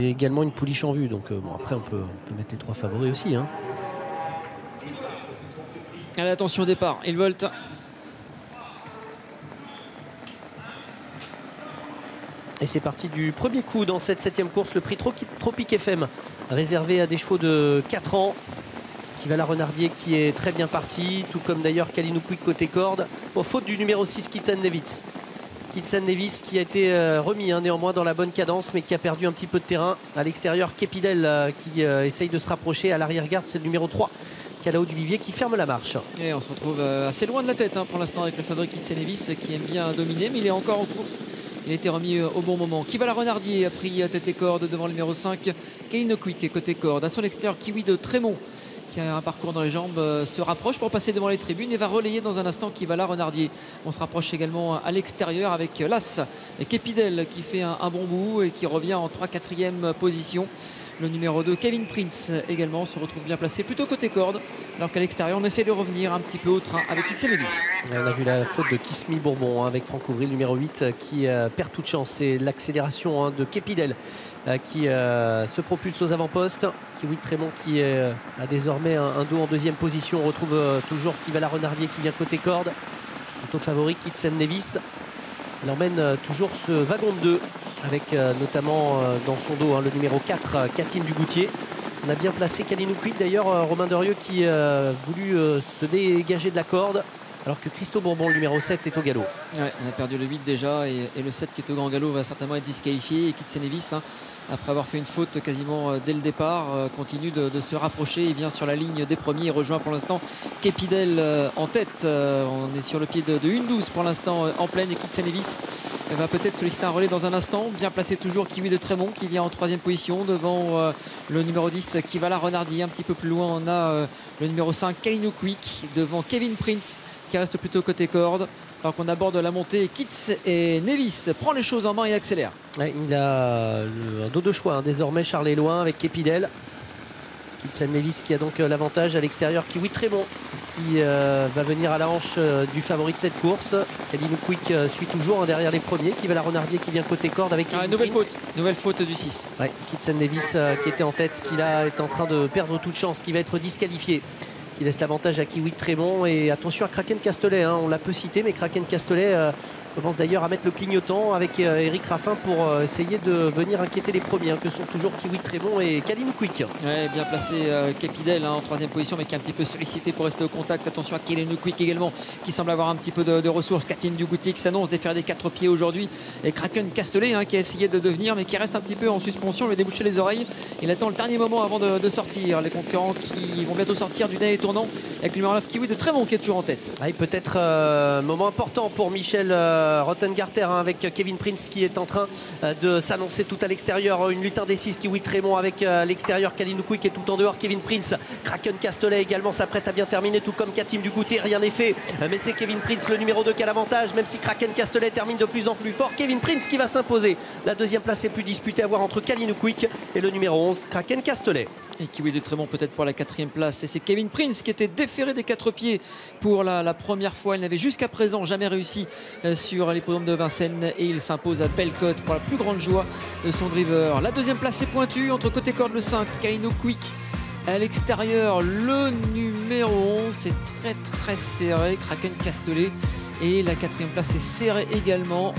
Et également une pouliche en vue, donc bon, après on peut mettre les 3 favoris aussi. Hein. Allez, attention au départ, il volte. Et c'est parti du premier coup dans cette 7e course, le prix Tropic FM, réservé à des chevaux de 4 ans. Kivala Renardier qui est très bien parti, tout comme d'ailleurs Kalinou Quick côté corde, au faute du numéro 6 Kitsen Nevis. Kitsen Nevis qui a été remis néanmoins dans la bonne cadence, mais qui a perdu un petit peu de terrain. À l'extérieur, Kepidel qui essaye de se rapprocher. À l'arrière-garde, c'est le numéro 3, Calao du Vivier, qui ferme la marche. Et on se retrouve assez loin de la tête pour l'instant avec le favori Kitsen Nevis qui aime bien dominer, mais il est encore en course. Il a été remis au bon moment. Kivala Renardier a pris tête et corde devant le numéro 5, Kalinou Quick côté corde. À son extérieur, Kiwi de Trémont, qui a un parcours dans les jambes, se rapproche pour passer devant les tribunes et va relayer dans un instant Kivala Renardier. On se rapproche également à l'extérieur avec l'As et Kepidel qui fait un bon bout et qui revient en 3-4e position. Le numéro 2, Kevin Prince, également se retrouve bien placé, plutôt côté corde, alors qu'à l'extérieur, on essaie de revenir un petit peu au train avec Kitsen Nevis. On a vu la faute de Kismi Bourbon avec Franck Ouvry, le numéro 8, qui perd toute chance. C'est l'accélération de Kepidel qui se propulse aux avant-postes. Kiwi de Trémont qui a désormais un dos en 2e position. On retrouve toujours Kivala Renardier qui vient côté corde. Quant au favori, Kitsen Nevis, il emmène toujours ce wagon de 2 avec notamment dans son dos le numéro 4, Catine Dugoutier. On a bien placé Kalinou Quick d'ailleurs, Romain Derieux qui a voulu se dégager de la corde, alors que Christo Bourbon, le numéro 7, est au galop. Ouais, on a perdu le 8 déjà et le 7 qui est au grand galop va certainement être disqualifié. Et Kitsen Nevis, après avoir fait une faute quasiment dès le départ, continue de se rapprocher. Il vient sur la ligne des premiers et rejoint pour l'instant Kepidel en tête. On est sur le pied de 1-12 pour l'instant en pleine, et Kitsen Nevis va peut-être solliciter un relais dans un instant. Bien placé toujours Kiwi de Trémont qui vient en 3e position devant le numéro 10 Kivala Renardier. Un petit peu plus loin on a le numéro 5 Kalinou Quick devant Kevin Prince qui reste plutôt côté corde. Alors qu'on aborde la montée, Kitsen Nevis prend les choses en main et accélère. Ouais, il a un dos de choix désormais, Charles Loin avec Kepidel. Kitsen Nevis qui a donc l'avantage à l'extérieur. Kiwi de Trémont qui va venir à la hanche du favori de cette course. Kalinou Quick suit toujours derrière les premiers. Kivala Renardier qui vient côté corde avec nouvelle faute du 6. Ouais, Kitsen Nevis qui était en tête, qui là est en train de perdre toute chance, qui va être disqualifié, qui laisse l'avantage à Kiwi de Trémont. Et attention à Kraken Castelet, on l'a peu cité, mais Kraken Castelet commence d'ailleurs à mettre le clignotant avec Eric Raffin pour essayer de venir inquiéter les premiers, que sont toujours Kiwi de Trémont et Kalinou Quick. Ouais, bien placé Kepidel en 3e position, mais qui est un petit peu sollicité pour rester au contact. Attention à Kalinou Quick également, qui semble avoir un petit peu de ressources. Catine Dugoutier qui s'annonce défaire des 4 pieds aujourd'hui, et Kraken Castelet qui a essayé de devenir, mais qui reste un petit peu en suspension, lui déboucher les oreilles. Il attend le dernier moment avant de sortir. Les concurrents qui vont bientôt sortir du dernier tournant, avec le numéro 9 Kiwi de Trémont qui est toujours en tête. Peut-être un moment important pour Michel Rottengarter avec Kevin Prince qui est en train de s'annoncer tout à l'extérieur. Une lutte indécise, Kiwi de Trémont avec l'extérieur, Kalinou Quick qui est tout en dehors, Kevin Prince. Kraken Castelet également s'apprête à bien terminer, tout comme Katim Dugoutier. Rien n'est fait, mais c'est Kevin Prince, le numéro 2, qui a l'avantage, même si Kraken Castelet termine de plus en plus fort. Kevin Prince qui va s'imposer. La 2e place est plus disputée à voir entre Kalinou Quick et le numéro 11, Kraken Castelet. Et Kiwi de Trémont peut-être pour la 4e place. Et c'est Kevin Prince qui était déféré des 4 pieds pour la première fois. Il n'avait jusqu'à présent jamais réussi sur l'hippodrome de Vincennes. Et il s'impose à belle cote pour la plus grande joie de son driver. La 2e place est pointue entre côté corde le 5, Kalinou Quick. À l'extérieur, le numéro 11, c'est très serré, Kraken Castelet. Et la 4e place est serrée également.